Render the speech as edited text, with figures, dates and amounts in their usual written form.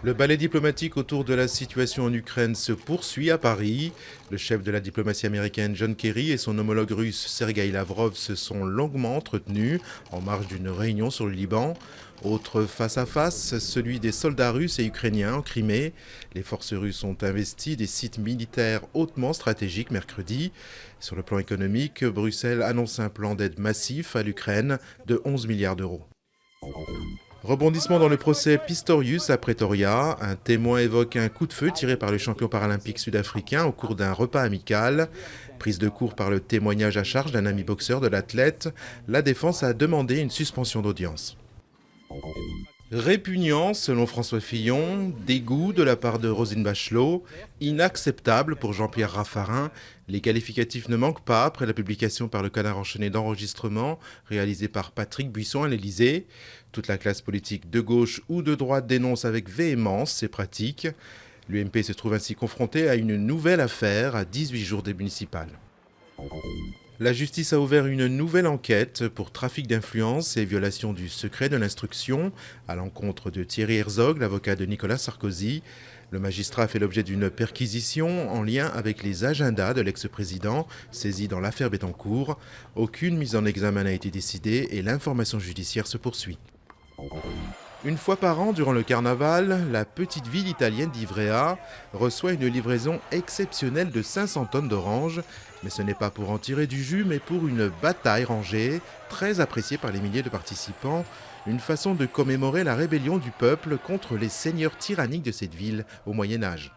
Le ballet diplomatique autour de la situation en Ukraine se poursuit à Paris. Le chef de la diplomatie américaine John Kerry et son homologue russe Sergueï Lavrov se sont longuement entretenus en marge d'une réunion sur le Liban. Autre face-à-face, celui des soldats russes et ukrainiens en Crimée. Les forces russes ont investi des sites militaires hautement stratégiques mercredi. Sur le plan économique, Bruxelles annonce un plan d'aide massif à l'Ukraine de 11 milliards d'euros. Rebondissement dans le procès Pistorius à Pretoria. Un témoin évoque un coup de feu tiré par le champion paralympique sud-africain au cours d'un repas amical. Prise de court par le témoignage à charge d'un ami boxeur de l'athlète, la défense a demandé une suspension d'audience. Répugnant, selon François Fillon, dégoût de la part de Roselyne Bachelot, inacceptable pour Jean-Pierre Raffarin. Les qualificatifs ne manquent pas après la publication par le Canard enchaîné d'enregistrements réalisé par Patrick Buisson à l'Élysée. Toute la classe politique de gauche ou de droite dénonce avec véhémence ces pratiques. L'UMP se trouve ainsi confronté à une nouvelle affaire à 18 jours des municipales. La justice a ouvert une nouvelle enquête pour trafic d'influence et violation du secret de l'instruction à l'encontre de Thierry Herzog, l'avocat de Nicolas Sarkozy. Le magistrat fait l'objet d'une perquisition en lien avec les agendas de l'ex-président saisis dans l'affaire Bettencourt. Aucune mise en examen n'a été décidée et l'information judiciaire se poursuit. Une fois par an, durant le carnaval, la petite ville italienne d'Ivrea reçoit une livraison exceptionnelle de 500 tonnes d'oranges. Mais ce n'est pas pour en tirer du jus, mais pour une bataille rangée, très appréciée par les milliers de participants. Une façon de commémorer la rébellion du peuple contre les seigneurs tyranniques de cette ville au Moyen-Âge.